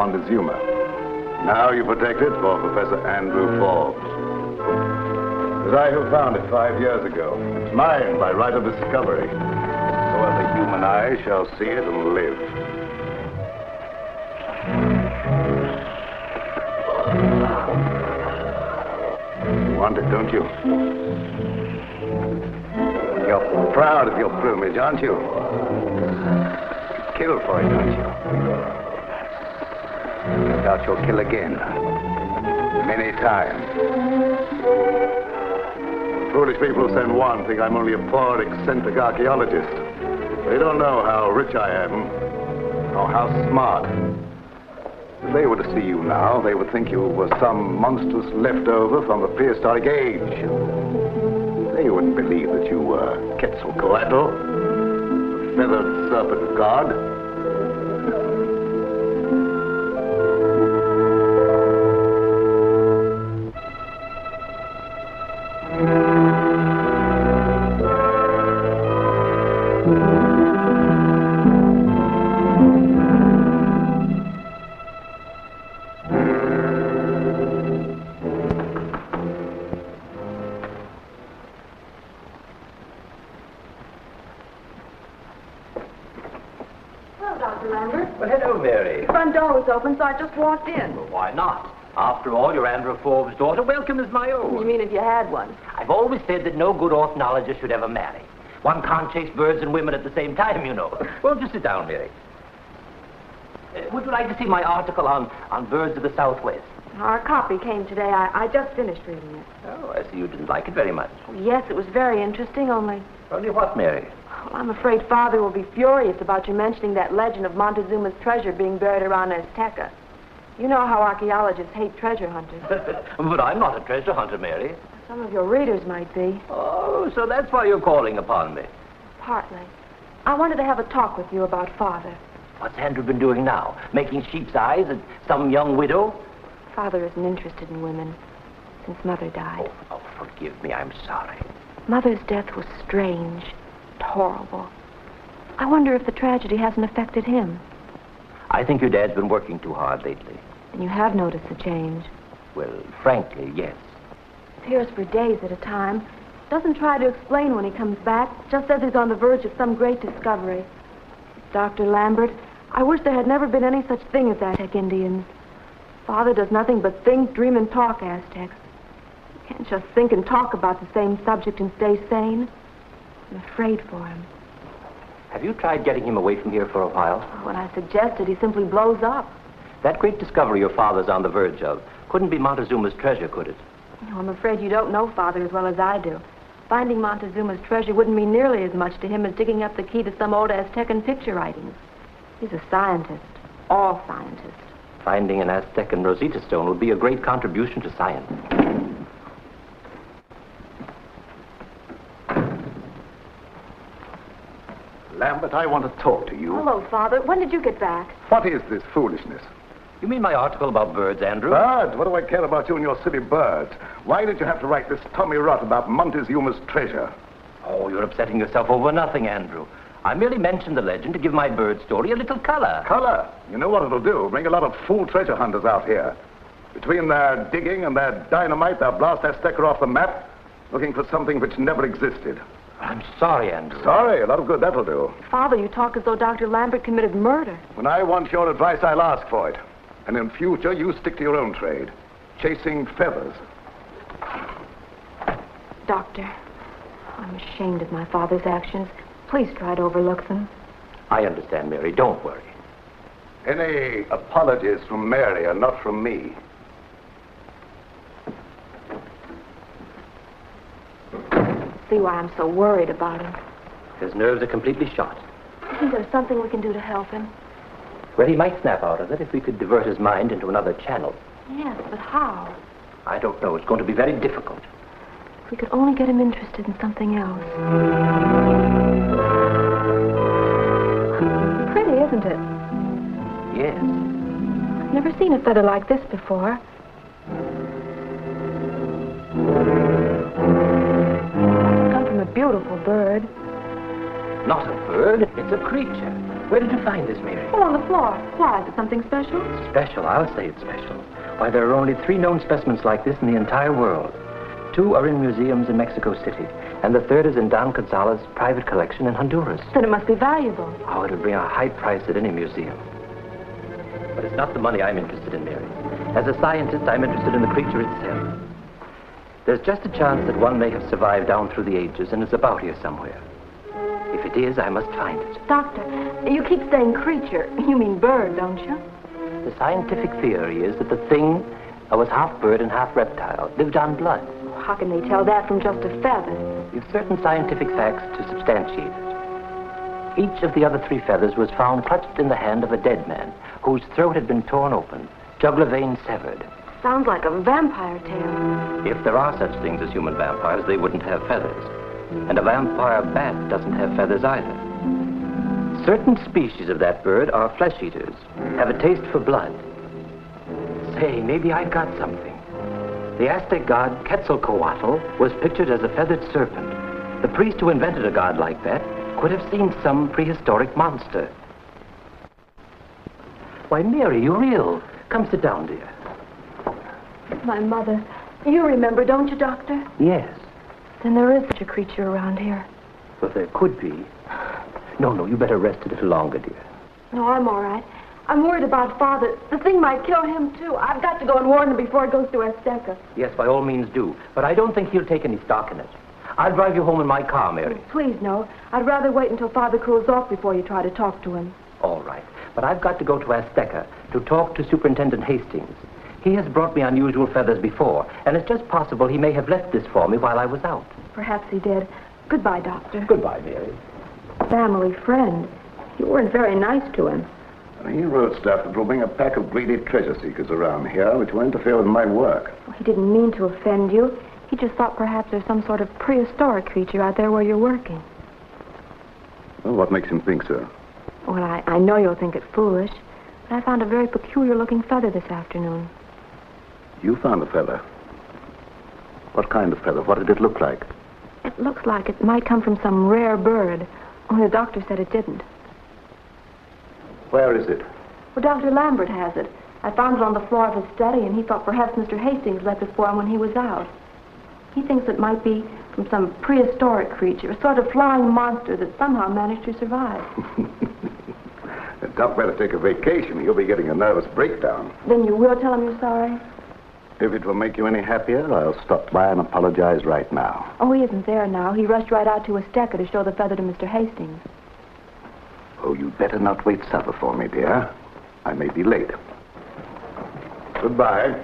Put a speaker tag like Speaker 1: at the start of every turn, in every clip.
Speaker 1: Montezuma. Now you protect it for Professor Andrew Forbes. As I have found it 5 years ago, it's mine by right of discovery. So as the human eye shall see it and live. You want it, don't you? You're proud of your plumage, aren't you? You kill for it, don't you? No doubt you'll kill again. Many times. Foolish people who send one think I'm only a poor, eccentric archaeologist. They don't know how rich I am, or how smart. If they were to see you now, they would think you were some monstrous leftover from the prehistoric age. They wouldn't believe that you were Quetzalcoatl, the feathered serpent god.
Speaker 2: Open, so I just walked in.
Speaker 3: Well, why not? After all, you're Andrew Forbes' daughter. Welcome is my own.
Speaker 2: You mean if you had one?
Speaker 3: I've always said that no good ornithologist should ever marry. One can't chase birds and women at the same time, you know. Well, just sit down, Mary. Would you like to see my article on birds of the Southwest?
Speaker 2: Our copy came today. I just finished reading it.
Speaker 3: Oh, I see you didn't like it very much.
Speaker 2: Yes, it was very interesting, only...
Speaker 3: Only what, Mary?
Speaker 2: Well, I'm afraid Father will be furious about you mentioning that legend of Montezuma's treasure being buried around Azteca. You know how archaeologists hate treasure hunters.
Speaker 3: But I'm not a treasure hunter, Mary.
Speaker 2: Some of your readers might be.
Speaker 3: Oh, so that's why you're calling upon me.
Speaker 2: Partly. I wanted to have a talk with you about Father.
Speaker 3: What's Andrew been doing now? Making sheep's eyes at some young widow?
Speaker 2: Father isn't interested in women since Mother died.
Speaker 3: Oh, forgive me. I'm sorry.
Speaker 2: Mother's death was strange, horrible. I wonder if the tragedy hasn't affected him.
Speaker 3: I think your dad's been working too hard lately.
Speaker 2: And you have noticed the change?
Speaker 3: Well, frankly, yes.
Speaker 2: Appears for days at a time. Doesn't try to explain when he comes back. Just says he's on the verge of some great discovery. Dr. Lambert, I wish there had never been any such thing as Aztec Indians. Father does nothing but think, dream, and talk Aztecs. You can't just think and talk about the same subject and stay sane. I'm afraid for him.
Speaker 3: Have you tried getting him away from here for a while?
Speaker 2: When I suggested, he simply blows up.
Speaker 3: That great discovery your father's on the verge of couldn't be Montezuma's treasure, could it?
Speaker 2: No, I'm afraid you don't know Father as well as I do. Finding Montezuma's treasure wouldn't mean nearly as much to him as digging up the key to some old Aztecan picture writings. He's a scientist. All scientists.
Speaker 3: Finding an Aztecan Rosetta Stone would be a great contribution to science.
Speaker 1: Lambert, I want to talk to you.
Speaker 2: Hello, Father. When did you get back?
Speaker 1: What is this foolishness?
Speaker 3: You mean my article about birds, Andrew?
Speaker 1: Birds? What do I care about you and your silly birds? Why did you have to write this Tommy rot about Montezuma's treasure?
Speaker 3: Oh, you're upsetting yourself over nothing, Andrew. I merely mentioned the legend to give my bird story a little color.
Speaker 1: Color? You know what it'll do? Bring a lot of fool treasure hunters out here. Between their digging and their dynamite, they'll blast Azteca off the map, looking for something which never existed.
Speaker 3: I'm sorry, Andrew.
Speaker 1: Sorry? A lot of good that'll do.
Speaker 2: Father, you talk as though Dr. Lambert committed murder.
Speaker 1: When I want your advice, I'll ask for it. And in future, you stick to your own trade, chasing feathers.
Speaker 2: Doctor, I'm ashamed of my father's actions. Please try to overlook them.
Speaker 3: I understand, Mary. Don't worry.
Speaker 1: Any apologies from Mary are not from me.
Speaker 2: See why I'm so worried about him.
Speaker 3: His nerves are completely shot.
Speaker 2: You think there's something we can do to help him?
Speaker 3: Well, he might snap out of it if we could divert his mind into another channel.
Speaker 2: Yes, but how?
Speaker 3: I don't know. It's going to be very difficult.
Speaker 2: If we could only get him interested in something else. Pretty, isn't it?
Speaker 3: Yes.
Speaker 2: I've never seen a feather like this before. It's come from a beautiful bird.
Speaker 3: Not a bird. It's a creature. Where did you find this, Mary?
Speaker 2: Oh, on the floor. Why, is it something special?
Speaker 3: Special? I'll say it's special. Why, there are only 3 known specimens like this in the entire world. 2 are in museums in Mexico City, and the 3rd is in Don Gonzalez's private collection in Honduras.
Speaker 2: Then it must be valuable.
Speaker 3: Oh, it'll bring a high price at any museum. But it's not the money I'm interested in, Mary. As a scientist, I'm interested in the creature itself. There's just a chance that one may have survived down through the ages and is about here somewhere. If it is, I must find it.
Speaker 2: Doctor, you keep saying creature. You mean bird, don't you?
Speaker 3: The scientific theory is that the thing was half bird and half reptile, lived on blood.
Speaker 2: How can they tell that from just a feather?
Speaker 3: We've certain scientific facts to substantiate it. Each of the other 3 feathers was found clutched in the hand of a dead man, whose throat had been torn open, jugular vein severed.
Speaker 2: Sounds like a vampire tale.
Speaker 3: If there are such things as human vampires, they wouldn't have feathers. And a vampire bat doesn't have feathers either. Certain species of that bird are flesh eaters, have a taste for blood. Say, maybe I've got something. The Aztec god Quetzalcoatl was pictured as a feathered serpent. The priest who invented a god like that could have seen some prehistoric monster. Why, Mary, you're ill. Come sit down, dear.
Speaker 2: My mother. You remember, don't you, Doctor?
Speaker 3: Yes.
Speaker 2: Then there is such a creature around here.
Speaker 3: Well, there could be. No, you better rest a little longer, dear.
Speaker 2: No, I'm all right. I'm worried about Father. The thing might kill him, too. I've got to go and warn him before it goes to Azteca.
Speaker 3: Yes, by all means do. But I don't think he'll take any stock in it. I'll drive you home in my car, Mary.
Speaker 2: Please, no. I'd rather wait until Father cools off before you try to talk to him.
Speaker 3: All right. But I've got to go to Azteca to talk to Superintendent Hastings. He has brought me unusual feathers before, and it's just possible he may have left this for me while I was out.
Speaker 2: Perhaps he did. Goodbye, Doctor.
Speaker 3: Goodbye, Mary.
Speaker 2: Family friend. You weren't very nice to him.
Speaker 1: He wrote stuff that will bring a pack of greedy treasure seekers around here, which will interfere with my work.
Speaker 2: Well, he didn't mean to offend you. He just thought perhaps there's some sort of prehistoric creature out there where you're working.
Speaker 1: Well, what makes him think so?
Speaker 2: Well, I know you'll think it foolish, but I found a very peculiar-looking feather this afternoon.
Speaker 1: You found a feather? What kind of feather? What did it look like?
Speaker 2: It looks like it might come from some rare bird, only the doctor said it didn't.
Speaker 1: Where is it?
Speaker 2: Well, Dr. Lambert has it. I found it on the floor of his study, and he thought perhaps Mr. Hastings left it for him when he was out. He thinks it might be from some prehistoric creature, a sort of flying monster that somehow managed to survive.
Speaker 1: The doc better take a vacation. You'll be getting a nervous breakdown.
Speaker 2: Then you will tell him you're sorry?
Speaker 1: If it will make you any happier, I'll stop by and apologize right now.
Speaker 2: Oh, he isn't there now. He rushed right out to Azteca to show the feather to Mr. Hastings.
Speaker 1: Oh, you'd better not wait supper for me, dear. I may be late. Goodbye.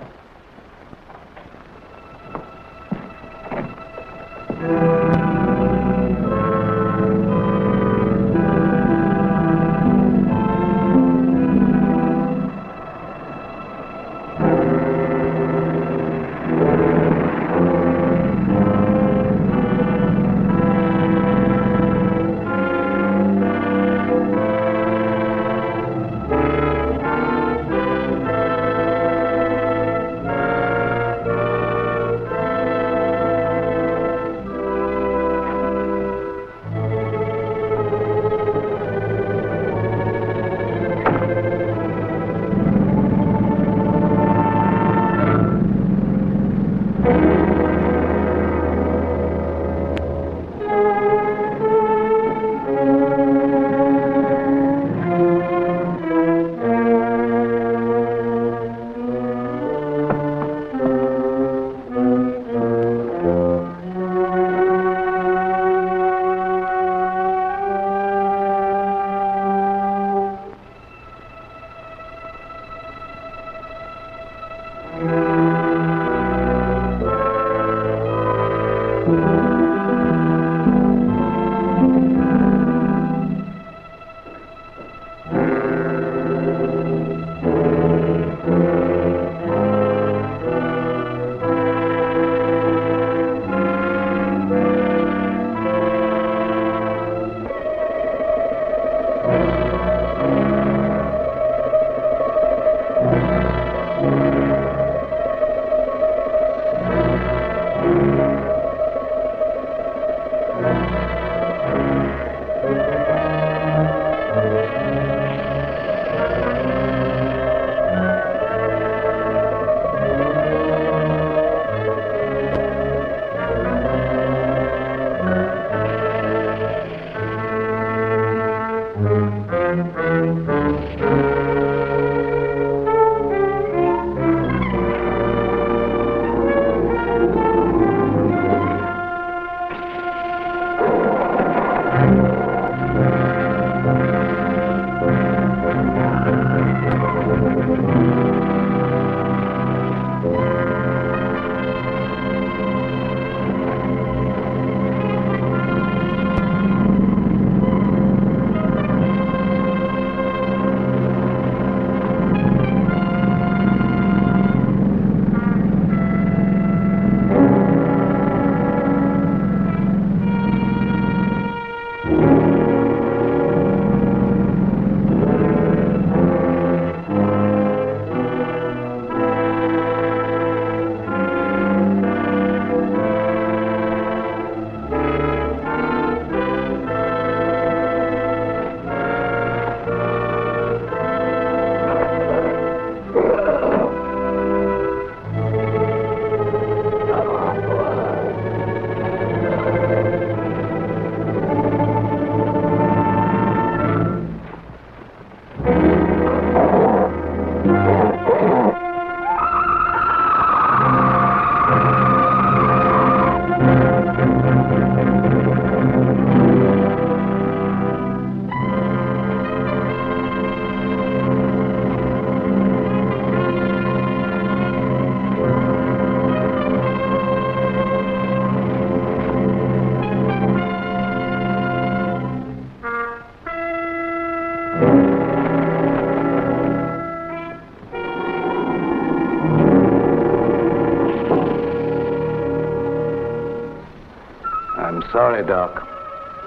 Speaker 1: sorry, Doc,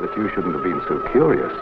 Speaker 1: that you shouldn't have been so curious.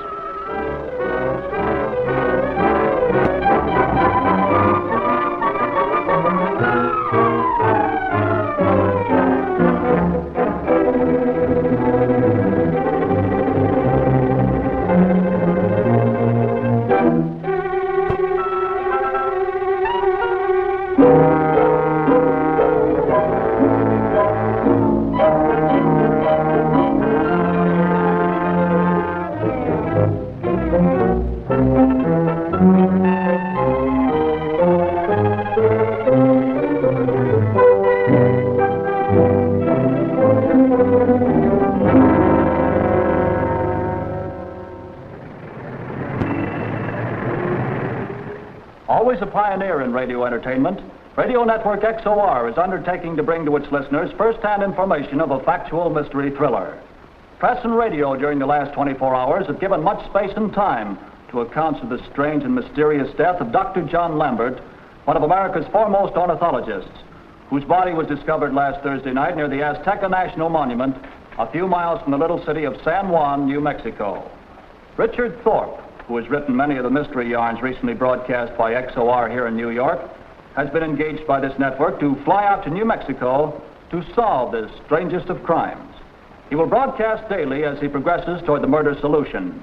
Speaker 4: Always a pioneer in radio entertainment, Radio Network XOR is undertaking to bring to its listeners first-hand information of a factual mystery thriller. Press and radio during the last 24 hours have given much space and time to accounts of the strange and mysterious death of Dr. John Lambert, one of America's foremost ornithologists, whose body was discovered last Thursday night near the Aztec National Monument, a few miles from the little city of San Juan, New Mexico. Richard Thorpe, who has written many of the mystery yarns recently broadcast by XOR here in New York, has been engaged by this network to fly out to New Mexico to solve this strangest of crimes. He will broadcast daily as he progresses toward the murder solution.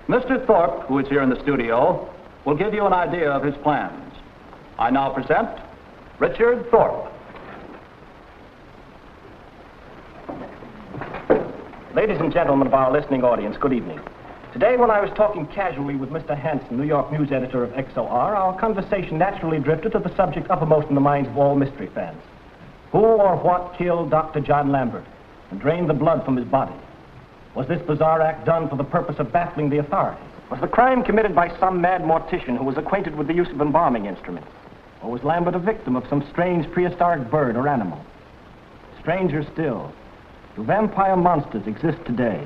Speaker 4: Mr. Thorpe, who is here in the studio, will give you an idea of his plans. I now present Richard Thorpe.
Speaker 5: Ladies and gentlemen of our listening audience, good evening. Today, when I was talking casually with Mr. Hanson, New York news editor of XOR, our conversation naturally drifted to the subject uppermost in the minds of all mystery fans. Who or what killed Dr. John Lambert and drained the blood from his body? Was this bizarre act done for the purpose of baffling the authorities? Was the crime committed by some mad mortician who was acquainted with the use of embalming instruments? Or was Lambert a victim of some strange prehistoric bird or animal? Stranger still, do vampire monsters exist today?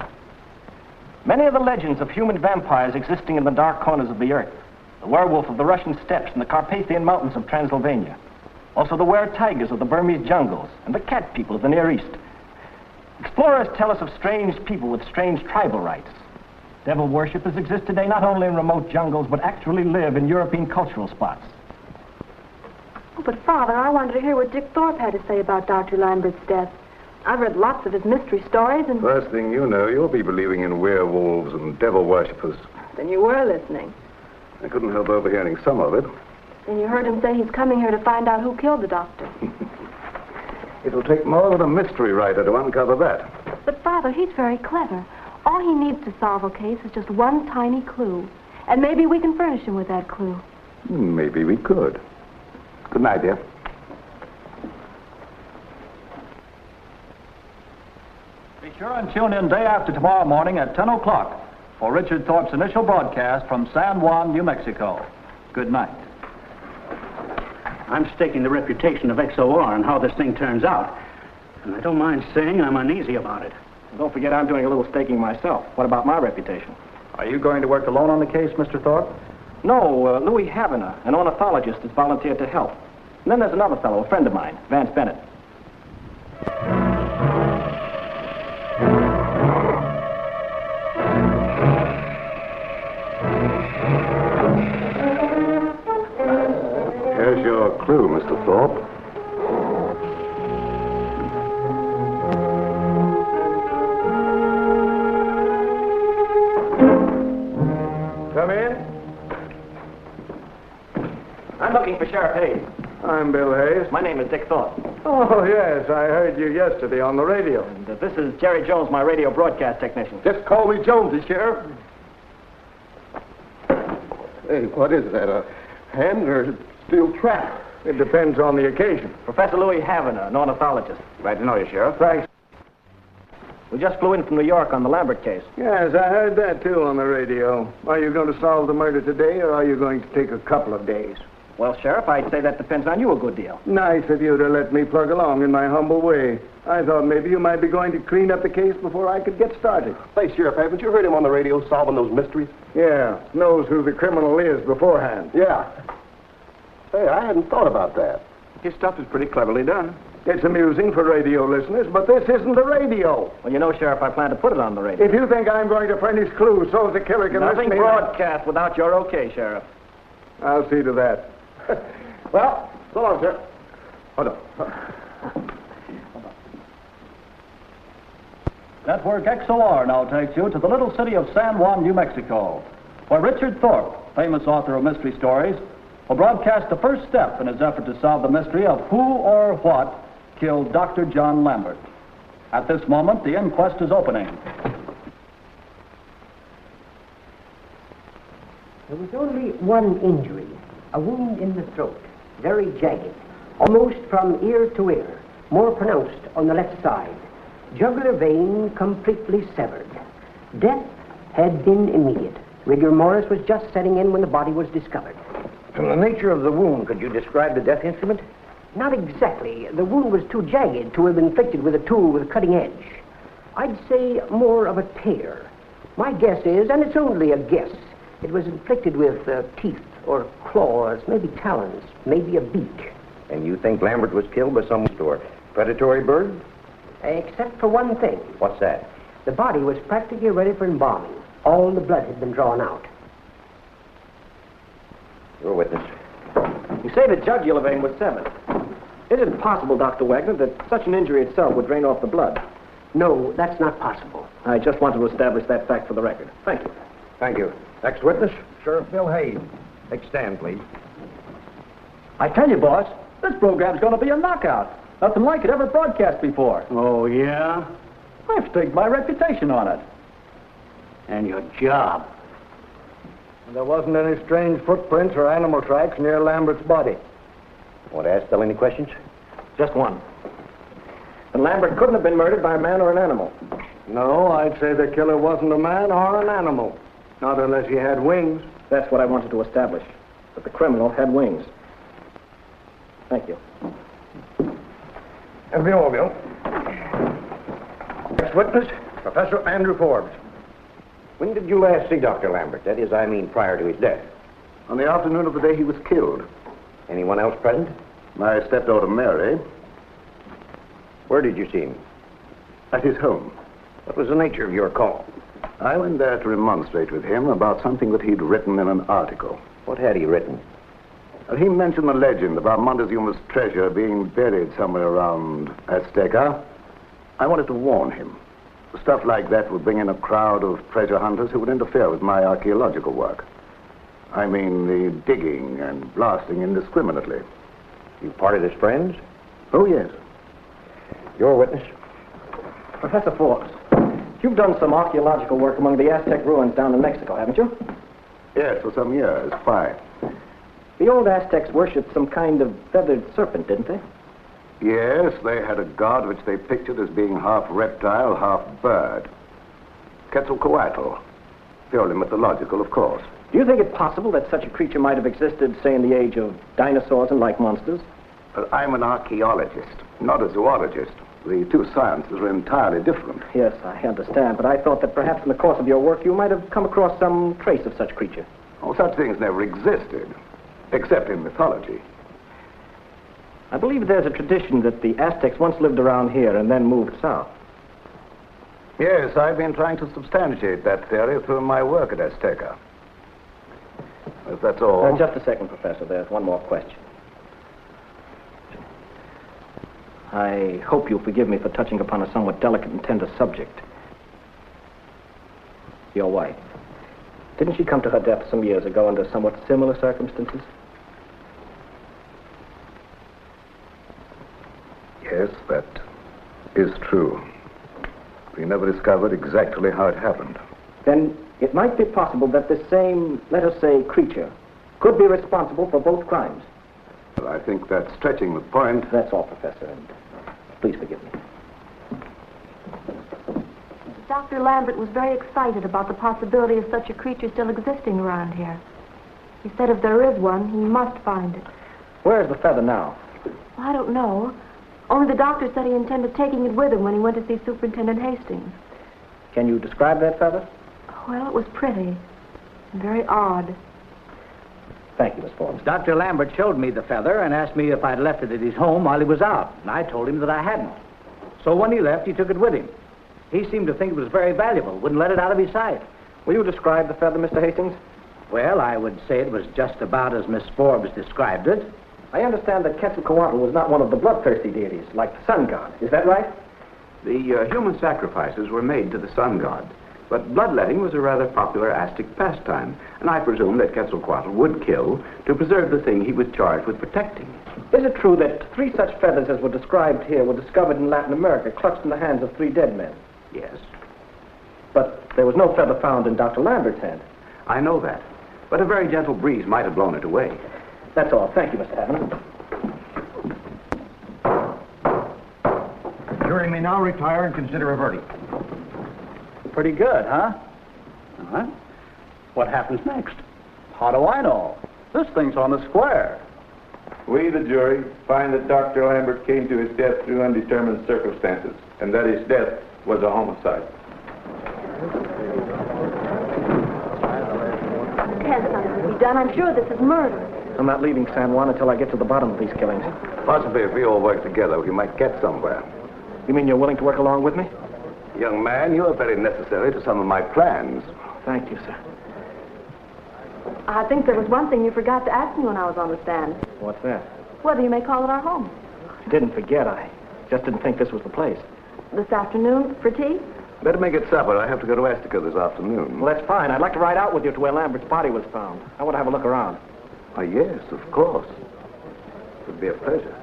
Speaker 5: Many of the legends of human vampires existing in the dark corners of the earth, the werewolf of the Russian steppes and the Carpathian mountains of Transylvania, also the were-tigers of the Burmese jungles and the cat people of the Near East. Explorers tell us of strange people with strange tribal rites. Devil worshippers exist today not only in remote jungles, but actually live in European cultural spots.
Speaker 2: Oh, but Father, I wanted to hear what Dick Thorpe had to say about Dr. Lambert's death. I've read lots of his mystery stories and...
Speaker 1: First thing you know, you'll be believing in werewolves and devil worshippers.
Speaker 2: Then you were listening.
Speaker 1: I couldn't help overhearing some of it.
Speaker 2: Then you heard him say he's coming here to find out who killed the doctor.
Speaker 1: It'll take more than a mystery writer to uncover that.
Speaker 2: But Father, he's very clever. All he needs to solve a case is just one tiny clue. And maybe we can furnish him with that clue.
Speaker 1: Maybe we could. Good night, dear.
Speaker 4: Be sure and tune in day after tomorrow morning at 10 o'clock for Richard Thorpe's initial broadcast from San Juan, New Mexico. Good night.
Speaker 6: I'm staking the reputation of XOR and how this thing turns out. And I don't mind saying I'm uneasy about it.
Speaker 5: And don't forget I'm doing a little staking myself. What about my reputation?
Speaker 4: Are you going to work alone on the case, Mr. Thorpe?
Speaker 5: No, Louis Havner, an ornithologist, has volunteered to help. And then there's another fellow, a friend of mine, Vance Bennett.
Speaker 1: Here's your clue, Mr. Thorpe.
Speaker 7: Come in.
Speaker 5: I'm looking for Sheriff Hayes.
Speaker 7: I'm Bill Hayes.
Speaker 5: My name is Dick Thorpe.
Speaker 7: Oh, yes, I heard you yesterday on the radio.
Speaker 5: And this is Jerry Jones, my radio broadcast technician.
Speaker 7: Just call me Jonesy, Sheriff. Hey, what is that, a hand or steel trap? It depends on the occasion.
Speaker 5: Professor Louis Havner, an ornithologist.
Speaker 6: Glad to know you, Sheriff.
Speaker 7: Thanks.
Speaker 5: We just flew in from New York on the Lambert case.
Speaker 7: Yes, I heard that, too, on the radio. Are you going to solve the murder today, or are you going to take a couple of days?
Speaker 5: Well, Sheriff, I'd say that depends on you a good deal.
Speaker 7: Nice of you to let me plug along in my humble way. I thought maybe you might be going to clean up the case before I could get started.
Speaker 8: Say, Sheriff, haven't you heard him on the radio solving those mysteries?
Speaker 7: Yeah, knows who the criminal is beforehand.
Speaker 8: Yeah. Hey, I hadn't thought about that.
Speaker 6: His stuff is pretty cleverly done.
Speaker 7: It's amusing for radio listeners, but this isn't the radio.
Speaker 5: Well, you know, Sheriff, I plan to put it on the radio.
Speaker 7: If you think I'm going to furnish clues so the killer can
Speaker 5: Nothing
Speaker 7: listen me...
Speaker 5: broadcast without your okay, Sheriff.
Speaker 7: I'll see to that.
Speaker 8: Well, so long, sir.
Speaker 7: Hold on.
Speaker 4: Network XOR now takes you to the little city of San Juan, New Mexico, where Richard Thorpe, famous author of mystery stories, will broadcast the first step in his effort to solve the mystery of who or what killed Dr. John Lambert. At this moment, the inquest is opening.
Speaker 9: There was only one injury, a wound in the throat, very jagged, almost from ear to ear, more pronounced on the left side. Jugular vein completely severed. Death had been immediate. Rigor mortis was just setting in when the body was discovered.
Speaker 3: From the nature of the wound, could you describe the death instrument?
Speaker 9: Not exactly. The wound was too jagged to have been inflicted with a tool with a cutting edge. I'd say more of a tear. My guess is, and it's only a guess, it was inflicted with teeth or claws, maybe talons, maybe a beak.
Speaker 3: And you think Lambert was killed by some or predatory bird?
Speaker 9: Except for one thing.
Speaker 3: What's that?
Speaker 9: The body was practically ready for embalming. All the blood had been drawn out.
Speaker 3: Your witness.
Speaker 5: You say the jugular vein was severed. Is it possible, Dr. Wagner, that such an injury itself would drain off the blood?
Speaker 9: No, that's not possible.
Speaker 5: I just wanted to establish that fact for the record. Thank you.
Speaker 3: Thank you. Next witness, Sheriff Bill Hayes. Take stand, please.
Speaker 4: I tell you, boss, this program's going to be a knockout. Nothing like it ever broadcast before.
Speaker 6: Oh, yeah?
Speaker 4: I've staked my reputation on it.
Speaker 6: And your job.
Speaker 7: There wasn't any strange footprints or animal tracks near Lambert's body.
Speaker 3: Want to ask Bill any questions?
Speaker 5: Just one. And Lambert couldn't have been murdered by a man or an animal.
Speaker 7: No, I'd say the killer wasn't a man or an animal. Not unless he had wings.
Speaker 5: That's what I wanted to establish, that the criminal had wings. Thank you.
Speaker 3: And Bill. Next witness, Professor Andrew Forbes. When did you last see Dr. Lambert? That is, I mean, prior to his death.
Speaker 1: On the afternoon of the day he was killed.
Speaker 3: Anyone else present?
Speaker 1: My stepdaughter Mary.
Speaker 3: Where did you see him?
Speaker 1: At his home.
Speaker 3: What was the nature of your call?
Speaker 1: I went there to remonstrate with him about something that he'd written in an article.
Speaker 3: What had he written?
Speaker 1: He mentioned the legend about Montezuma's treasure being buried somewhere around Aztec. I wanted to warn him. Stuff like that would bring in a crowd of treasure hunters who would interfere with my archaeological work. I mean the digging and blasting indiscriminately.
Speaker 3: You parted as friends?
Speaker 1: Oh, yes.
Speaker 3: Your witness?
Speaker 5: Professor Forbes, you've done some archaeological work among the Aztec ruins down in Mexico, haven't you?
Speaker 1: Yes, for some years. 5.
Speaker 5: The old Aztecs worshipped some kind of feathered serpent, didn't they?
Speaker 1: Yes, they had a god which they pictured as being half reptile, half bird. Quetzalcoatl. Purely mythological, of course.
Speaker 5: Do you think it possible that such a creature might have existed, say, in the age of dinosaurs and like monsters?
Speaker 1: But I'm an archaeologist, not a zoologist. The two sciences are entirely different.
Speaker 5: Yes, I understand, but I thought that perhaps in the course of your work you might have come across some trace of such creature.
Speaker 1: Oh, such things never existed, except in mythology.
Speaker 5: I believe there's a tradition that the Aztecs once lived around here and then moved south.
Speaker 1: Yes, I've been trying to substantiate that theory through my work at Azteca. If that's all.
Speaker 5: Just a second, Professor. There's one more question. I hope you'll forgive me for touching upon a somewhat delicate and tender subject. Your wife. Didn't she come to her death some years ago under somewhat similar circumstances?
Speaker 1: Yes, that is true. We never discovered exactly how it happened.
Speaker 5: Then it might be possible that the same, let us say, creature could be responsible for both crimes.
Speaker 1: Well, I think that's stretching the point.
Speaker 5: That's all, Professor, and please forgive me.
Speaker 2: Dr. Lambert was very excited about the possibility of such a creature still existing around here. He said if there is one, he must find it.
Speaker 5: Where's the feather now?
Speaker 2: Well, I don't know. Only the doctor said he intended taking it with him when he went to see Superintendent Hastings.
Speaker 5: Can you describe that feather?
Speaker 2: Well, it was pretty and very odd.
Speaker 5: Thank you, Miss Forbes.
Speaker 6: Dr. Lambert showed me the feather and asked me if I'd left it at his home while he was out, and I told him that I hadn't. So when he left, he took it with him. He seemed to think it was very valuable, wouldn't let it out of his sight.
Speaker 5: Will you describe the feather, Mr. Hastings?
Speaker 6: Well, I would say it was just about as Miss Forbes described it.
Speaker 5: I understand that Quetzalcoatl was not one of the bloodthirsty deities, like the sun god. Is that right?
Speaker 10: The human sacrifices were made to the sun god, but bloodletting was a rather popular Aztec pastime, and I presume that Quetzalcoatl would kill to preserve the thing he was charged with protecting.
Speaker 5: Is it true that 3 such feathers as were described here were discovered in Latin America, clutched in the hands of 3 dead men?
Speaker 10: Yes,
Speaker 5: But there was no feather found in Dr. Lambert's hand.
Speaker 10: I know that, but a very gentle breeze might have blown it away.
Speaker 5: That's all. Thank you, Mr. Hatton.
Speaker 8: Jury may now retire and consider a verdict.
Speaker 4: Pretty good, huh?
Speaker 6: All right. What happens next?
Speaker 4: How do I know? This thing's on the square.
Speaker 1: We, the jury, find that Dr. Lambert came to his death through undetermined circumstances, and that his death was a homicide.
Speaker 2: Can't something be done? I'm sure this is murder.
Speaker 5: I'm not leaving San Juan until I get to the bottom of these killings.
Speaker 1: Possibly if we all work together, we might get somewhere.
Speaker 5: You mean you're willing to work along with me?
Speaker 1: Young man, you are very necessary to some of my plans.
Speaker 5: Thank you, sir.
Speaker 2: I think there was one thing you forgot to ask me when I was on the stand.
Speaker 5: What's that?
Speaker 2: Whether you may call it our home.
Speaker 5: I didn't forget. I just didn't think this was the place.
Speaker 2: This afternoon for tea?
Speaker 1: Better make it supper. I have to go to Aztec this afternoon.
Speaker 5: Well, that's fine. I'd like to ride out with you to where Lambert's body was found. I want to have a look around.
Speaker 1: Oh, yes, of course. It would be a pleasure.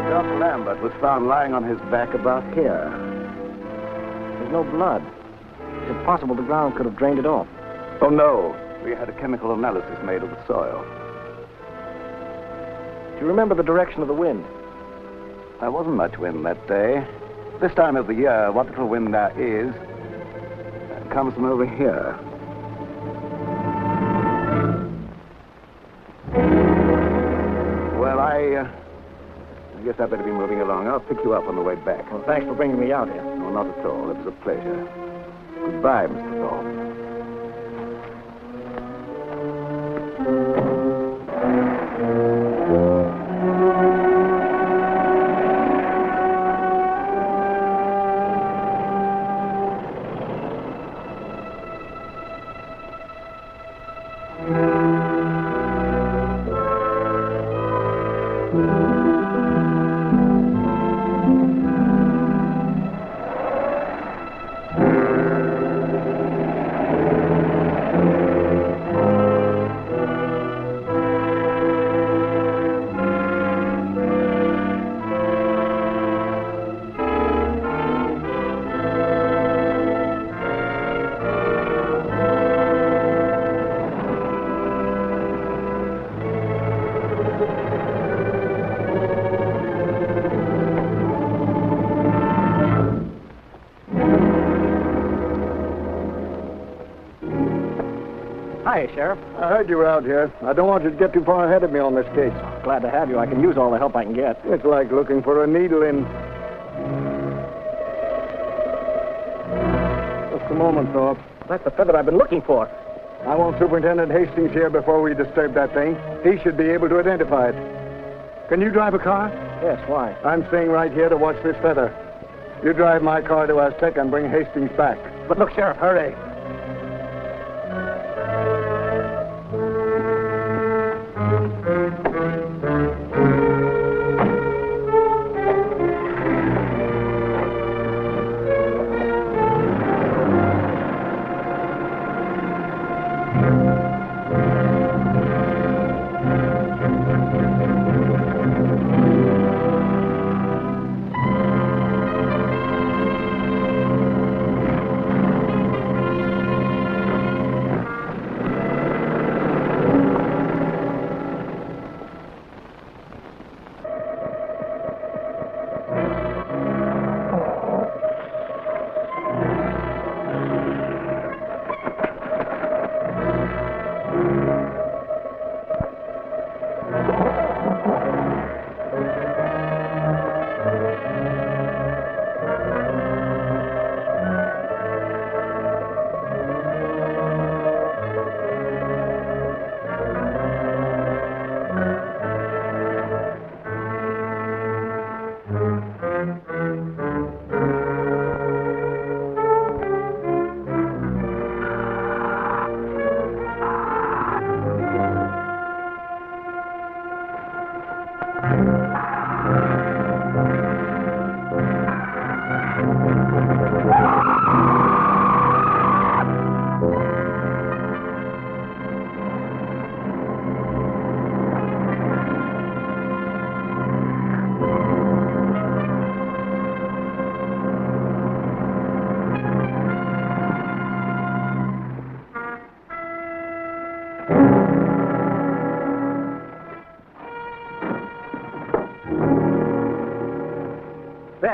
Speaker 1: Dr. Lambert was found lying on his back about here.
Speaker 5: There's no blood. It's impossible the ground could have drained it off.
Speaker 1: Oh, no. We had a chemical analysis made of the soil.
Speaker 5: Do you remember the direction of the wind?
Speaker 1: There wasn't much wind that day. This time of the year, what little wind there is comes from over here. Well, I guess I better be moving along. I'll pick you up on the way back.
Speaker 5: Well, thanks for bringing me out here.
Speaker 1: No, not at all. It was a pleasure. Goodbye, Mr. Thorne.
Speaker 5: Hi, Sheriff.
Speaker 7: I heard you were out here. I don't want you to get too far ahead of me on this case.
Speaker 5: Glad to have you. I can use all the help I can get.
Speaker 7: It's like looking for a needle in... Just a moment, Thorpe.
Speaker 5: That's the feather I've been looking for.
Speaker 7: I want Superintendent Hastings here before we disturb that thing. He should be able to identify it. Can you drive a car?
Speaker 5: Yes, why?
Speaker 7: I'm staying right here to watch this feather. You drive my car to Aztec and bring Hastings back.
Speaker 5: But look, Sheriff, hurry.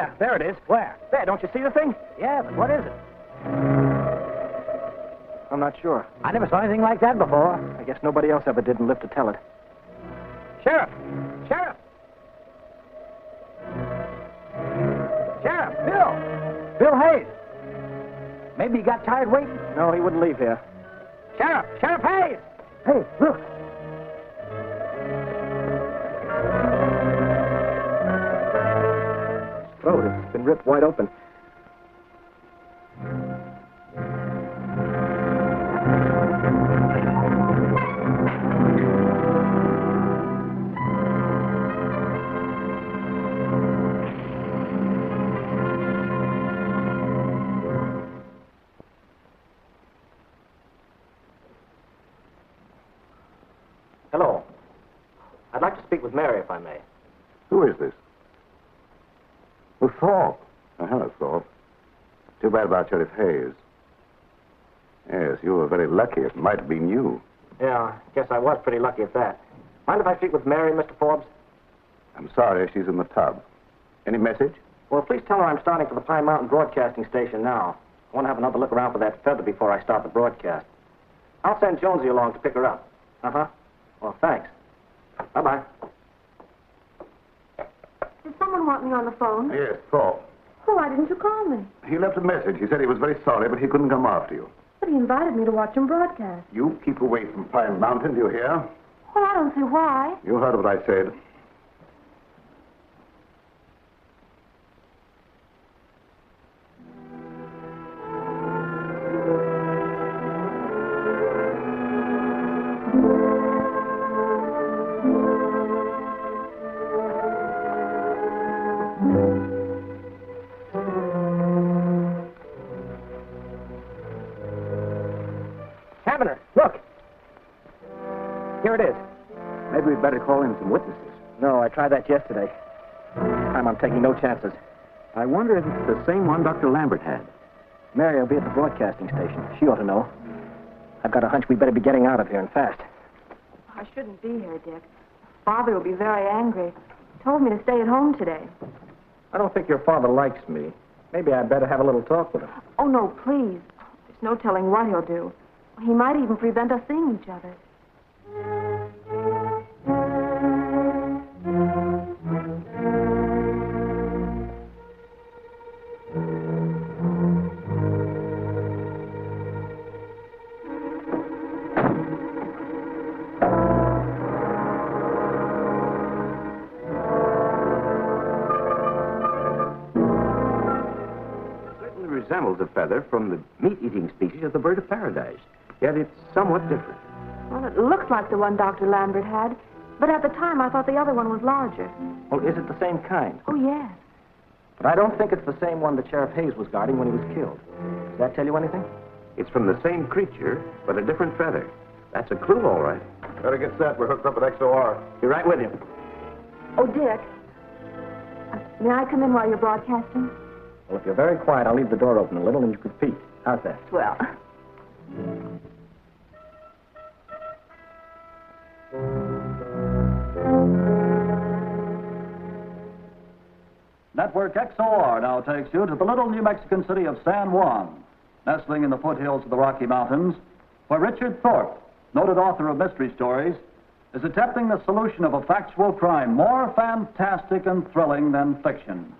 Speaker 5: Yeah, there it is.
Speaker 6: Where?
Speaker 5: There, don't you see the thing?
Speaker 6: Yeah, but what is it?
Speaker 5: I'm not sure.
Speaker 6: I never saw anything like that before.
Speaker 5: I guess nobody else ever did and lived to tell it.
Speaker 6: Sheriff! Sheriff! Sheriff! Bill! Bill Hayes! Maybe he got tired waiting?
Speaker 5: No, he wouldn't leave here.
Speaker 6: Sheriff! Sheriff Hayes! Hey, look!
Speaker 5: His throat has been ripped wide open. Hello. I'd like to speak with Mary, if I may.
Speaker 1: Who is this? Oh, Thorpe. Oh, hello, Thorpe. Too bad about Sheriff Hayes. Yes, you were very lucky. It might have been you.
Speaker 5: Yeah, I guess I was pretty lucky at that. Mind if I speak with Mary, Mr. Forbes?
Speaker 1: I'm sorry, she's in the tub. Any message?
Speaker 5: Well, please tell her I'm starting for the Pine Mountain Broadcasting Station now. I want to have another look around for that feather before I start the broadcast. I'll send Jonesy along to pick her up. Uh-huh. Well, thanks. Bye-bye.
Speaker 2: Did someone want me on the phone?
Speaker 1: Yes, Thorpe.
Speaker 2: Oh, why didn't you call me?
Speaker 1: He left a message. He said he was very sorry, but he couldn't come after you.
Speaker 2: But he invited me to watch him broadcast.
Speaker 1: You keep away from Pine Mountain, do you hear?
Speaker 2: Well, I don't see why.
Speaker 1: You heard what I said.
Speaker 5: Cabinet, look. Here it is.
Speaker 10: Maybe we'd better call in some witnesses.
Speaker 5: No, I tried that yesterday. This time I'm taking no chances.
Speaker 10: I wonder if it's the same one Dr. Lambert had.
Speaker 5: Mary will be at the broadcasting station. She ought to know. I've got a hunch we better be getting out of here and fast.
Speaker 2: I shouldn't be here, Dick. Father will be very angry. He told me to stay at home today.
Speaker 5: I don't think your father likes me. Maybe I'd better have a little talk with him.
Speaker 2: Oh, no, please. There's no telling what he'll do. He might even prevent us seeing each other.
Speaker 10: Certainly resembles a feather from the meat-eating species of the bird of paradise. Yet it's somewhat different.
Speaker 2: Well, it looks like the one Dr. Lambert had, but at the time I thought the other one was larger.
Speaker 5: Oh, is it the same kind?
Speaker 2: Oh, yes.
Speaker 5: But I don't think it's the same one that Sheriff Hayes was guarding when he was killed. Does that tell you anything?
Speaker 10: It's from the same creature, but a different feather. That's a clue, all right.
Speaker 1: Better get set. We're hooked up with XOR.
Speaker 5: Be right with you.
Speaker 2: Oh, Dick. May I come in while you're broadcasting?
Speaker 5: Well, if you're very quiet, I'll leave the door open a little and you could peek. How's that?
Speaker 2: Well.
Speaker 4: Network XOR now takes you to the little New Mexican city of San Juan, nestling in the foothills of the Rocky Mountains, where Richard Thorpe, noted author of mystery stories, is attempting the solution of a factual crime more fantastic and thrilling than fiction.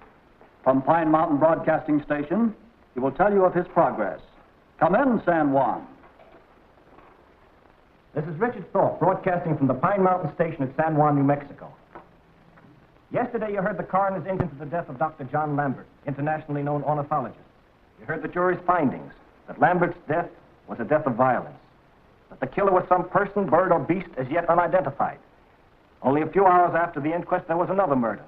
Speaker 4: From Pine Mountain Broadcasting Station, he will tell you of his progress. Come in, San Juan.
Speaker 5: This is Richard Thorpe, broadcasting from the Pine Mountain Station at San Juan, New Mexico. Yesterday, you heard the coroner's into the death of Dr. John Lambert, internationally known ornithologist. You heard the jury's findings, that Lambert's death was a death of violence, that the killer was some person, bird, or beast as yet unidentified. Only a few hours after the inquest, there was another murder.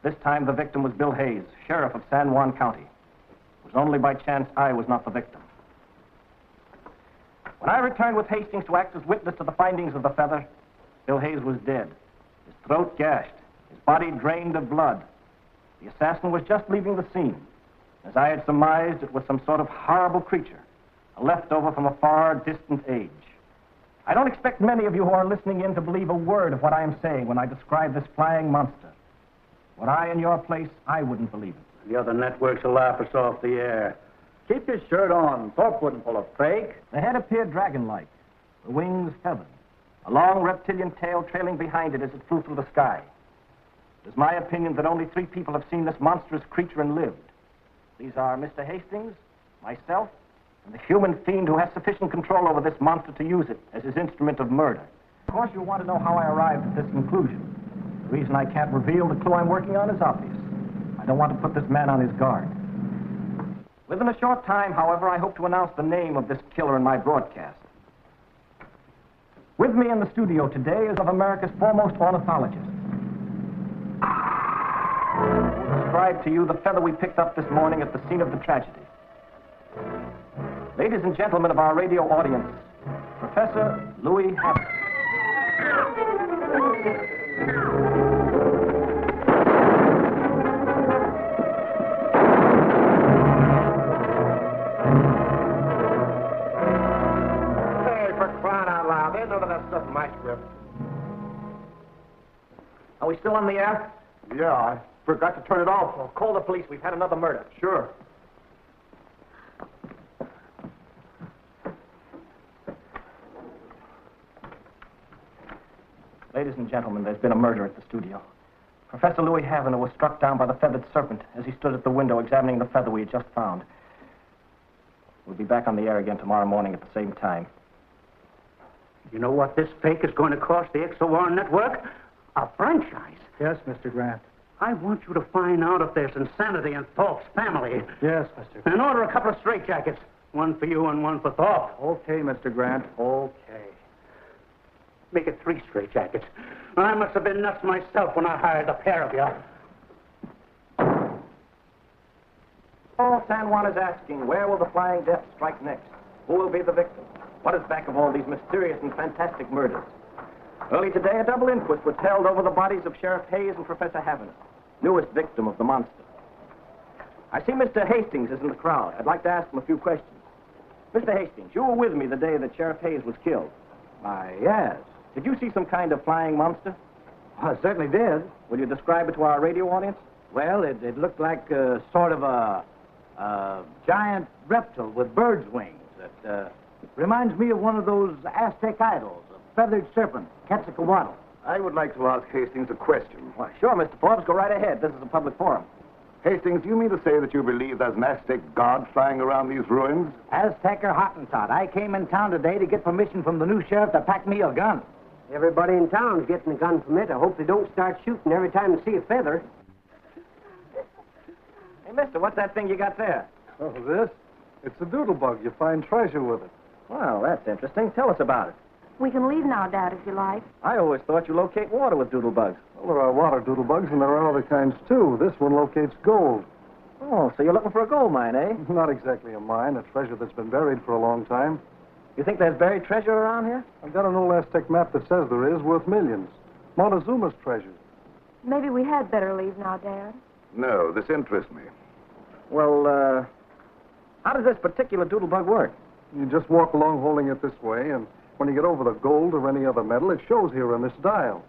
Speaker 5: This time, the victim was Bill Hayes, sheriff of San Juan County. It was only by chance I was not the victim. When I returned with Hastings to act as witness to the findings of the feather, Bill Hayes was dead, his throat gashed, his body drained of blood. The assassin was just leaving the scene. As I had surmised, it was some sort of horrible creature, a leftover from a far distant age. I don't expect many of you who are listening in to believe a word of what I am saying when I describe this flying monster. Were I in your place, I wouldn't believe it.
Speaker 6: The other networks will laugh us off the air.
Speaker 5: Keep your shirt on. Thorpe wouldn't pull a fake. The head appeared dragon-like, the wings feathered, a long reptilian tail trailing behind it as it flew through the sky. It is my opinion that only 3 people have seen this monstrous creature and lived. These are Mr. Hastings, myself, and the human fiend who has sufficient control over this monster to use it as his instrument of murder. Of course, you'll want to know how I arrived at this conclusion. The reason I can't reveal the clue I'm working on is obvious. I don't want to put this man on his guard. Within a short time, however, I hope to announce the name of this killer in my broadcast. With me in the studio today is of America's foremost ornithologist. Who will describe to you the feather we picked up this morning at the scene of the tragedy. Ladies and gentlemen of our radio audience, Professor Louis Hatton. Are we still on the air?
Speaker 8: Yeah, I forgot to turn it off.
Speaker 5: Well, call the police. We've had another murder.
Speaker 8: Sure.
Speaker 5: Ladies and gentlemen, there's been a murder at the studio. Professor Louis Hatton was struck down by the feathered serpent as he stood at the window examining the feather we had just found. We'll be back on the air again tomorrow morning at the same time.
Speaker 6: You know what this fake is going to cost the XOR network? A franchise.
Speaker 5: Yes, Mr. Grant.
Speaker 6: I want you to find out if there's insanity in Thorpe's family.
Speaker 5: Yes, Mr. Grant.
Speaker 6: And order a couple of straitjackets. One for you and one for Thorpe.
Speaker 5: Okay, Mr. Grant. Okay.
Speaker 6: Make it 3 straitjackets. I must have been nuts myself when I hired the pair of you.
Speaker 5: All San Juan is asking, where will the flying death strike next? Who will be the victim? What is back of all these mysterious and fantastic murders? Early today, a double inquest was held over the bodies of Sheriff Hayes and Professor Hatton, newest victim of the monster. I see Mr. Hastings is in the crowd. I'd like to ask him a few questions. Mr. Hastings, you were with me the day that Sheriff Hayes was killed.
Speaker 6: Why, yes.
Speaker 5: Did you see some kind of flying monster?
Speaker 6: I certainly did.
Speaker 5: Will you describe it to our radio audience?
Speaker 6: Well, it looked like sort of a giant reptile with bird's wings. That reminds me of one of those Aztec idols, a feathered serpent, Quetzalcoatl.
Speaker 1: I would like to ask Hastings a question.
Speaker 5: Why, sure, Mr. Forbes. Go right ahead. This is a public forum.
Speaker 1: Hastings, do you mean to say that you believe there's an Aztec god flying around these ruins?
Speaker 6: Aztec or Hottentot. I came in town today to get permission from the new sheriff to pack me a gun.
Speaker 9: Everybody in town's getting a gun permit. I hope they don't start shooting every time they see a feather.
Speaker 5: Hey, mister, what's that thing you got there?
Speaker 7: Oh, this? It's a doodle bug. You find treasure with it.
Speaker 5: Well, that's interesting. Tell us about it.
Speaker 2: We can leave now, Dad, if you like.
Speaker 5: I always thought you locate water with doodle bugs.
Speaker 7: Well, there are water doodle bugs, and there are other kinds, too. This one locates gold.
Speaker 5: Oh, so you're looking for a gold mine, eh?
Speaker 7: Not exactly a mine, a treasure that's been buried for a long time.
Speaker 5: You think there's buried treasure around here?
Speaker 7: I've got an old Aztec map that says there is, worth millions. Montezuma's treasure.
Speaker 2: Maybe we had better leave now, Dad.
Speaker 1: No, this interests me.
Speaker 5: Well, how does this particular doodle bug work?
Speaker 7: You just walk along holding it this way, and when you get over the gold or any other metal, it shows here on this dial.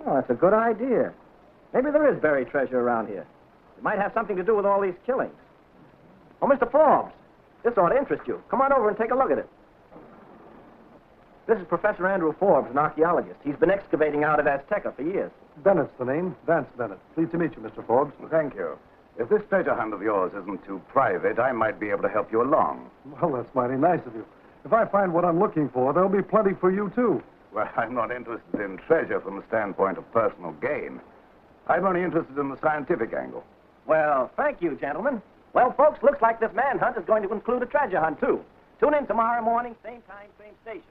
Speaker 5: Oh, that's a good idea. Maybe there is buried treasure around here. It might have something to do with all these killings. Oh, Mr. Forbes, this ought to interest you. Come on over and take a look at it. This is Professor Andrew Forbes, an archaeologist. He's been excavating out at Azteca for years.
Speaker 7: Bennett's the name. Vance Bennett. Pleased to meet you, Mr. Forbes.
Speaker 1: Thank you. If this treasure hunt of yours isn't too private, I might be able to help you along.
Speaker 7: Well, that's mighty nice of you. If I find what I'm looking for, there'll be plenty for you, too.
Speaker 1: Well, I'm not interested in treasure from the standpoint of personal gain. I'm only interested in the scientific angle.
Speaker 5: Well, thank you, gentlemen. Well, folks, looks like this manhunt is going to include a treasure hunt, too. Tune in tomorrow morning, same time, same station.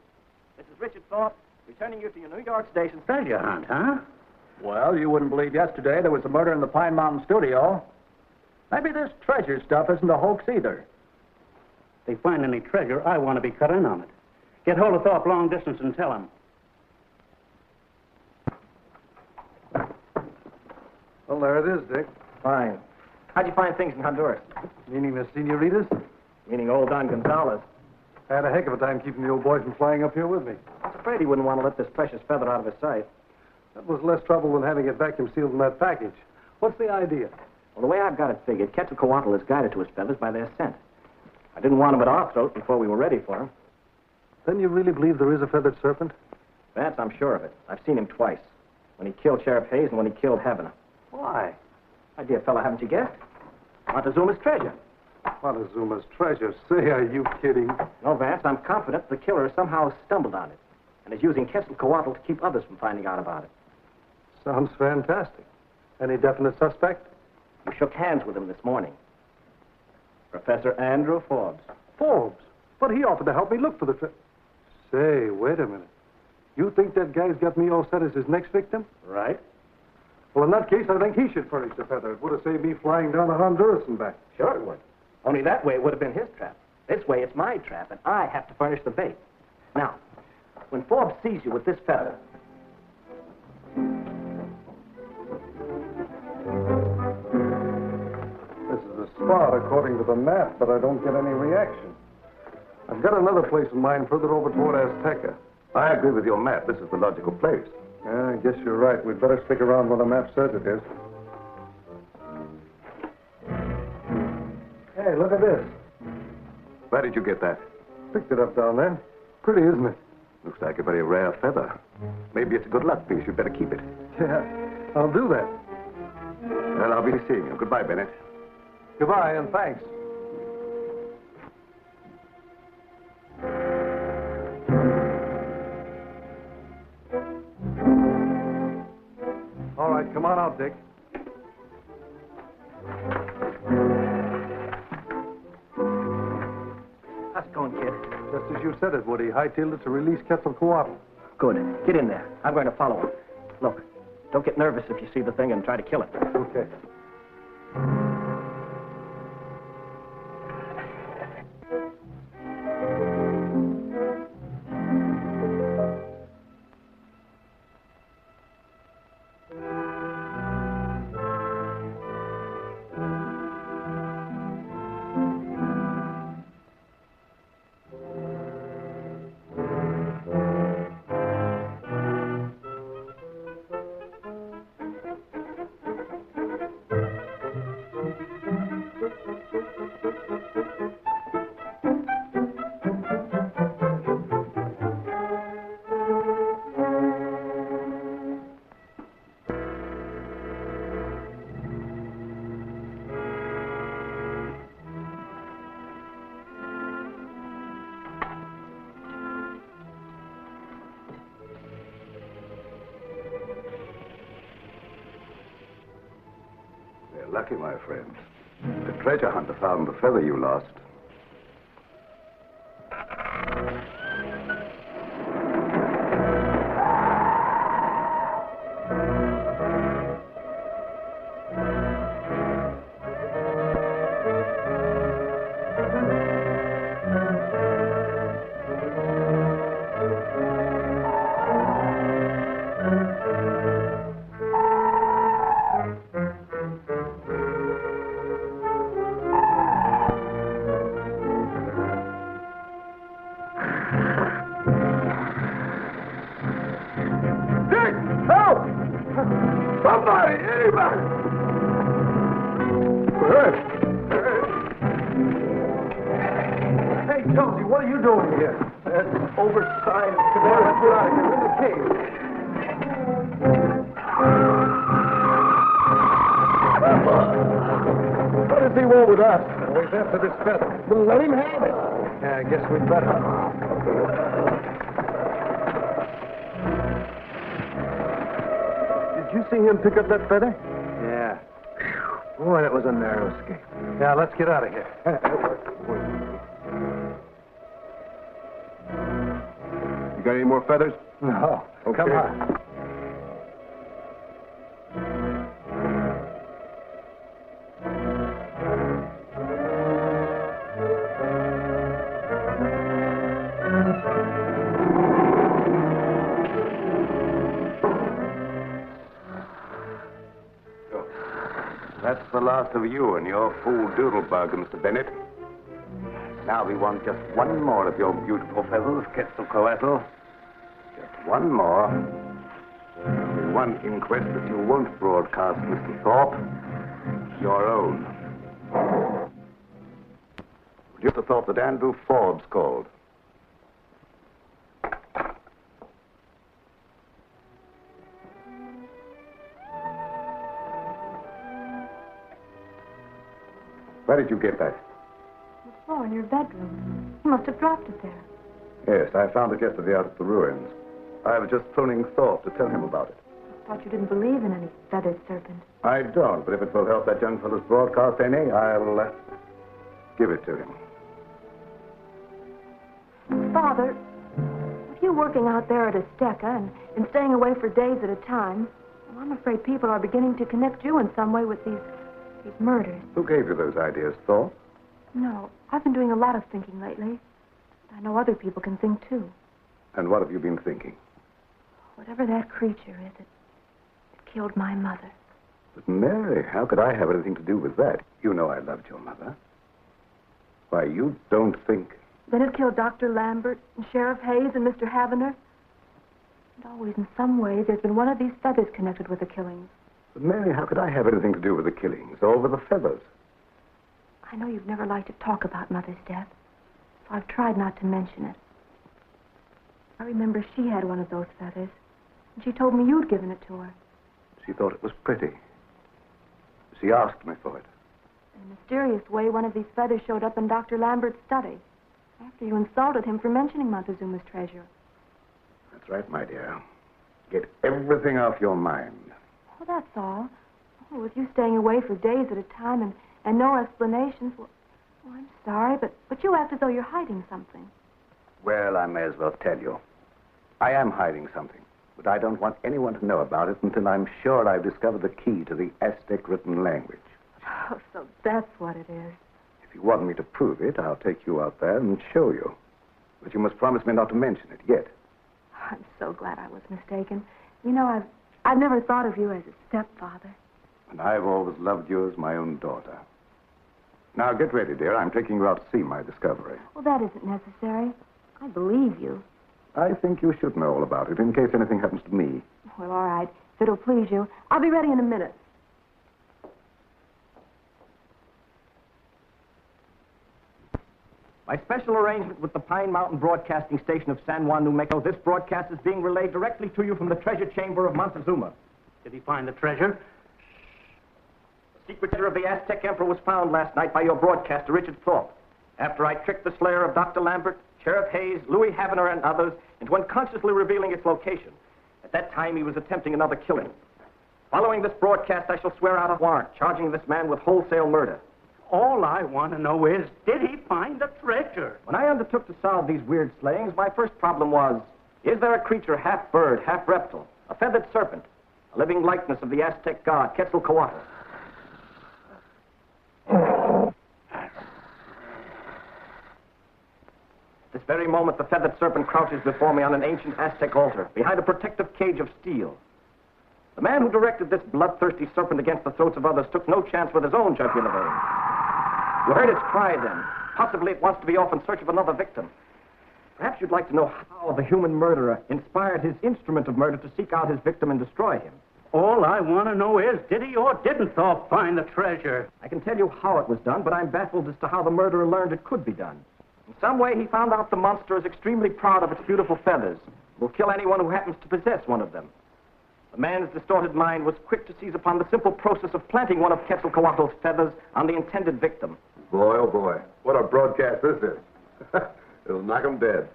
Speaker 5: This is Richard Thorpe, returning you to your New York station.
Speaker 6: Treasure hunt, huh?
Speaker 4: Well, you wouldn't believe yesterday there was a murder in the Pine Mountain studio. Maybe this treasure stuff isn't a hoax either.
Speaker 6: If they find any treasure, I want to be cut in on it. Get hold of Thorpe long distance and tell him.
Speaker 7: Well, there it is, Dick.
Speaker 5: Fine. How'd you find things in Honduras?
Speaker 7: Meaning the senoritas?
Speaker 5: Meaning old Don Gonzalez.
Speaker 7: I had a heck of a time keeping the old boy from flying up here with me.
Speaker 5: I was afraid he wouldn't want to let this precious feather out of his sight.
Speaker 7: That was less trouble than having it vacuum sealed in that package. What's the idea?
Speaker 5: Well, the way I've got it figured, Quetzalcoatl is guided to his feathers by their scent. I didn't want him at our throat before we were ready for him.
Speaker 7: Then you really believe there is a feathered serpent?
Speaker 5: Vance, I'm sure of it. I've seen him twice. When he killed Sheriff Hayes and when he killed Havana.
Speaker 7: Why?
Speaker 5: My dear fellow, haven't you guessed? Montezuma's treasure.
Speaker 7: Montezuma's treasure? Say, are you kidding?
Speaker 5: No, Vance, I'm confident the killer somehow stumbled on it and is using Quetzalcoatl to keep others from finding out about it.
Speaker 7: Sounds fantastic. Any definite suspect?
Speaker 5: You shook hands with him this morning. Professor Andrew Forbes.
Speaker 7: Forbes? But he offered to help me look for the Say, wait a minute. You think that guy's got me all set as his next victim?
Speaker 5: Right.
Speaker 7: Well, in that case, I think he should furnish the feather. It would have saved me flying down to Honduras and back.
Speaker 5: Sure it would. Only that way it would have been his trap. This way it's my trap, and I have to furnish the bait. Now, when Forbes sees you with this feather...
Speaker 7: This is a spot according to the map, but I don't get any reaction. I've got another place in mind further over toward Azteca.
Speaker 1: I agree with your map. This is the logical place.
Speaker 7: Yeah, I guess you're right. We'd better stick around where the map says it is. Hey, look at this.
Speaker 1: Where did you get that?
Speaker 7: Picked it up down there. Pretty, isn't it?
Speaker 1: Looks like a very rare feather. Maybe it's a good luck piece. You'd better keep it.
Speaker 7: Yeah, I'll do that.
Speaker 1: Well, I'll be seeing you. Goodbye, Bennett.
Speaker 7: Goodbye, and thanks. All right, come on out, Dick.
Speaker 5: How's it going, kid?
Speaker 7: Just as you said it, Woody. Hightailed it to release Quetzalcoatl.
Speaker 5: Good. Get in there. I'm going to follow him. Look, don't get nervous if you see the thing and try to kill it.
Speaker 7: Okay.
Speaker 1: You're lucky, my friend. The treasure hunter found the feather you lost.
Speaker 7: Somebody! Anybody! Hey, Jonesy, what are you doing here? That oversized canary. Let's get out of here. We're in the cave. What does he want with us? Well, he's after this feather. Well, let him have it. Yeah, I guess we'd better. Did you see him pick up that feather?
Speaker 6: Yeah. Boy, that was a narrow escape.
Speaker 7: Yeah, let's get out of here.
Speaker 1: You got any more feathers?
Speaker 7: No.
Speaker 1: Okay.
Speaker 7: Come on.
Speaker 1: That's the last of you and your fool doodlebug, Mr. Bennett. Now we want just one more of your beautiful feathers, Quetzalcoatl. Just one more. Only one inquest that you won't broadcast, Mr. Thorpe. Your own. Would you have thought that Andrew Forbes called? Where did you get that?
Speaker 2: The floor in your bedroom. You must have dropped it there.
Speaker 1: Yes, I found it yesterday out at the ruins. I was just phoning Thorpe to tell him about it.
Speaker 2: I thought you didn't believe in any feathered serpent.
Speaker 1: I don't, but if it will help that young fellow's broadcast any, I'll give it to him.
Speaker 2: Father, with you working out there at Aztec and staying away for days at a time, well, I'm afraid people are beginning to connect you in some way with these murders.
Speaker 1: Who gave you those ideas, Thorpe?
Speaker 2: No, I've been doing a lot of thinking lately. I know other people can think, too.
Speaker 1: And what have you been thinking?
Speaker 2: Whatever that creature is, it killed my mother.
Speaker 1: But Mary, how could I have anything to do with that? You know I loved your mother. Why, you don't think...
Speaker 2: Then it killed Dr. Lambert and Sheriff Hayes and Mr. Havener. And always, in some way, there's been one of these feathers connected with the killings.
Speaker 1: But Mary, how could I have anything to do with the killings or with the feathers?
Speaker 2: I know you've never liked to talk about Mother's death, so I've tried not to mention it. I remember she had one of those feathers, and she told me you'd given it to her.
Speaker 1: She thought it was pretty. She asked me for it.
Speaker 2: In a mysterious way, one of these feathers showed up in Dr. Lambert's study, after you insulted him for mentioning Montezuma's treasure.
Speaker 1: That's right, my dear. Get everything off your mind.
Speaker 2: Oh, that's all. Oh, with you staying away for days at a time and no explanations, well, I'm sorry, but you act as though you're hiding something.
Speaker 1: Well, I may as well tell you. I am hiding something, but I don't want anyone to know about it until I'm sure I've discovered the key to the Aztec written language.
Speaker 2: Oh, so that's what it is.
Speaker 1: If you want me to prove it, I'll take you out there and show you. But you must promise me not to mention it yet.
Speaker 2: I'm so glad I was mistaken. You know, I've never thought of you as a stepfather.
Speaker 1: And I've always loved you as my own daughter. Now, get ready, dear. I'm taking you out to see my discovery.
Speaker 2: Well, that isn't necessary. I believe you.
Speaker 1: I think you should know all about it in case anything happens to me.
Speaker 2: Well, all right. If it'll please you. I'll be ready in a minute.
Speaker 5: By special arrangement with the Pine Mountain Broadcasting Station of San Juan, New Mexico, this broadcast is being relayed directly to you from the treasure chamber of Montezuma.
Speaker 6: Did he find the treasure?
Speaker 5: The secret treasure of the Aztec Emperor was found last night by your broadcaster, Richard Thorpe, after I tricked the slayer of Dr. Lambert, Sheriff Hayes, Louis Havener, and others into unconsciously revealing its location. At that time, he was attempting another killing. Following this broadcast, I shall swear out a warrant charging this man with wholesale murder.
Speaker 6: All I want to know is, did he find the treasure?
Speaker 5: When I undertook to solve these weird slayings, my first problem was, is there a creature half bird, half reptile, a feathered serpent, a living likeness of the Aztec god, Quetzalcoatl? This very moment, the feathered serpent crouches before me on an ancient Aztec altar, behind a protective cage of steel. The man who directed this bloodthirsty serpent against the throats of others took no chance with his own jugular vein. You heard its cry then. Possibly it wants to be off in search of another victim. Perhaps you'd like to know how the human murderer inspired his instrument of murder to seek out his victim and destroy him.
Speaker 6: All I want to know is, did he or didn't Thorpe find the treasure?
Speaker 5: I can tell you how it was done, but I'm baffled as to how the murderer learned it could be done. In some way, he found out the monster is extremely proud of its beautiful feathers. Will kill anyone who happens to possess one of them. The man's distorted mind was quick to seize upon the simple process of planting one of Quetzalcoatl's feathers on the intended victim.
Speaker 1: Boy, oh boy, what a broadcast this is. It'll knock 'em dead.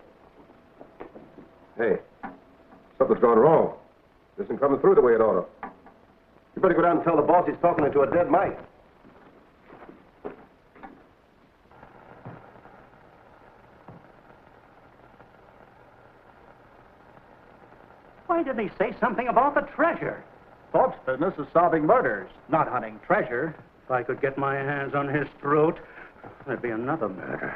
Speaker 1: Hey, something's gone wrong. This isn't coming through the way it ought to. You better go down and tell the boss he's talking into a dead mic.
Speaker 6: Why didn't he say something about the treasure?
Speaker 4: Thorpe's business is solving murders, not hunting treasure.
Speaker 6: If I could get my hands on his throat, there'd be another murder.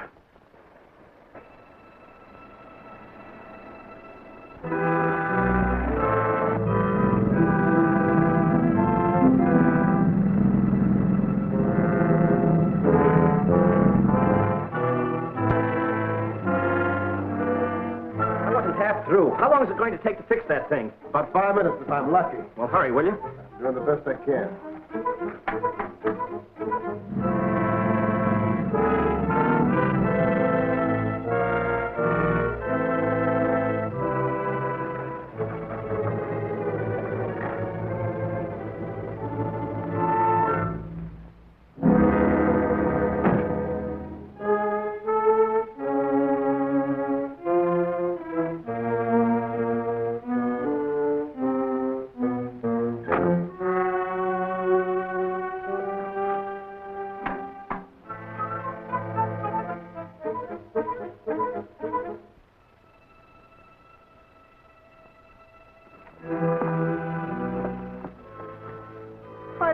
Speaker 5: I wasn't half through. How long is it going to take to fix that thing?
Speaker 1: About 5 minutes if I'm lucky.
Speaker 5: Well, hurry, will you?
Speaker 1: Doing the best I can.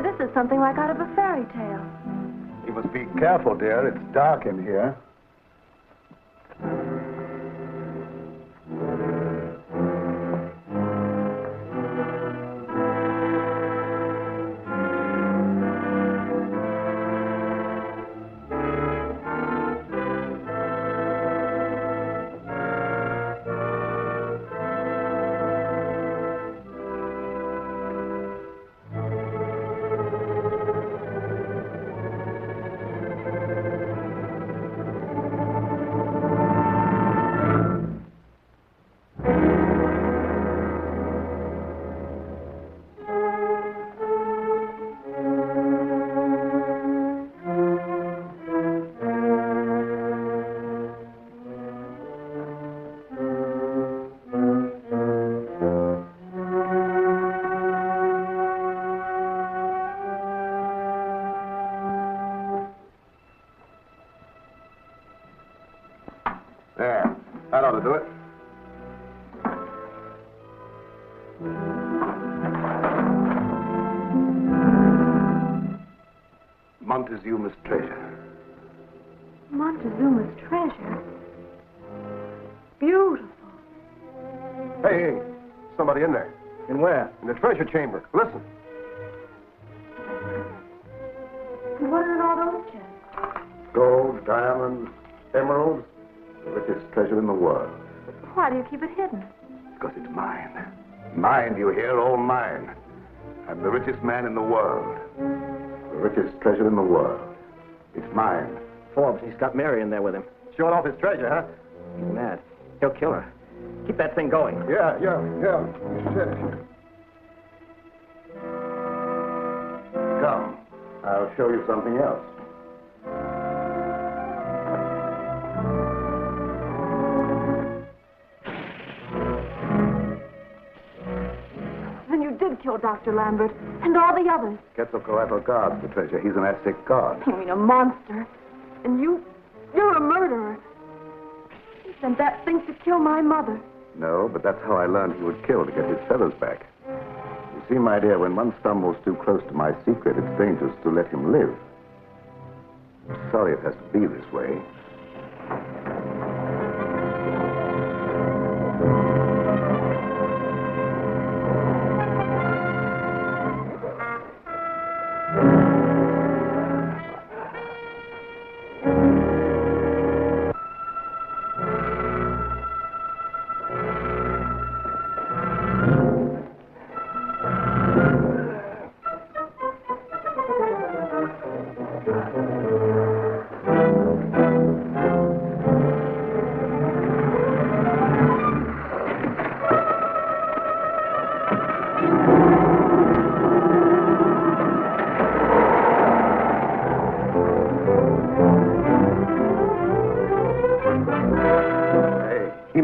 Speaker 2: Why, this is something like out of a fairy tale.
Speaker 1: You must be careful, dear. It's dark in here. There. That ought to do it. Montezuma's treasure.
Speaker 2: Montezuma's treasure? Beautiful.
Speaker 8: Hey, somebody in there.
Speaker 6: In where?
Speaker 8: In the treasure chamber. Listen.
Speaker 2: And what are in all those chests?
Speaker 1: Gold, diamonds, emeralds. The richest treasure in the world.
Speaker 2: Why do you keep it hidden?
Speaker 1: Because it's mine. Mine, you hear? All mine. I'm the richest man in the world. The richest treasure in the world. It's mine.
Speaker 5: Forbes, he's got Mary in there with him.
Speaker 8: Showing off his treasure, huh?
Speaker 5: He's mad. He'll kill her. Keep that thing going.
Speaker 8: Yeah.
Speaker 1: Come. I'll show you something else.
Speaker 2: Then you did kill Dr. Lambert and all the others.
Speaker 1: Quetzalcoatl guards the treasure. He's an Aztec god.
Speaker 2: You mean a monster. And you're a murderer. You sent that thing to kill my mother.
Speaker 1: No, but that's how I learned he would kill to get his feathers back. You see, my dear, when one stumbles too close to my secret, it's dangerous to let him live. I'm sorry it has to be this way.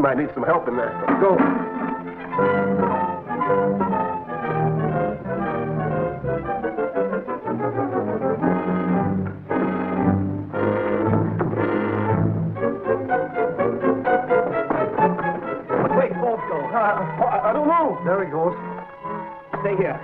Speaker 8: I need some help in there. Let's go.
Speaker 5: Which way Forbes go?
Speaker 8: I don't know.
Speaker 5: There he goes. Stay here.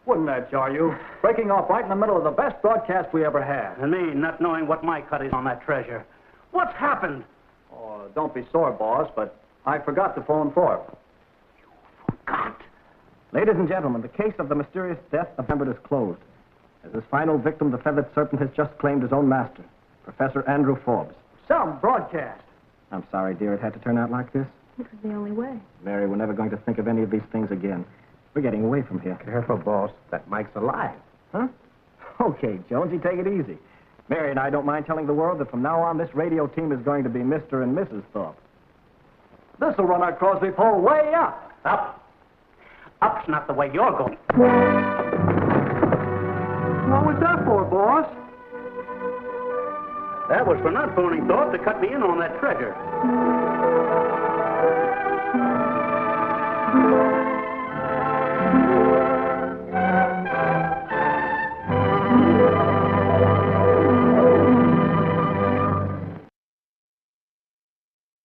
Speaker 4: Wouldn't that jar you? Breaking off right in the middle of the best broadcast we ever had.
Speaker 6: And me not knowing what my cut is on that treasure. What's happened?
Speaker 4: Oh, don't be sore, boss, but I forgot to phone Thorpe.
Speaker 6: Forgot?
Speaker 5: Ladies and gentlemen, the case of the mysterious death of Lambert is closed. As his final victim, the feathered serpent has just claimed his own master, Professor Andrew Forbes.
Speaker 6: Some broadcast.
Speaker 5: I'm sorry, dear, it had to turn out like this.
Speaker 2: It was the only way.
Speaker 5: Mary, we're never going to think of any of these things again. We're getting away from here.
Speaker 6: Careful, boss. That Mike's alive.
Speaker 5: Huh? Okay, Jonesy, take it easy. Mary and I don't mind telling the world that from now on this radio team is going to be Mr. and Mrs. Thorpe. This will run our Crosby pole way up.
Speaker 3: Up. Up's not the way you're going.
Speaker 6: What was that for, boss?
Speaker 3: That was for not phoning Thorpe to cut me in on that treasure.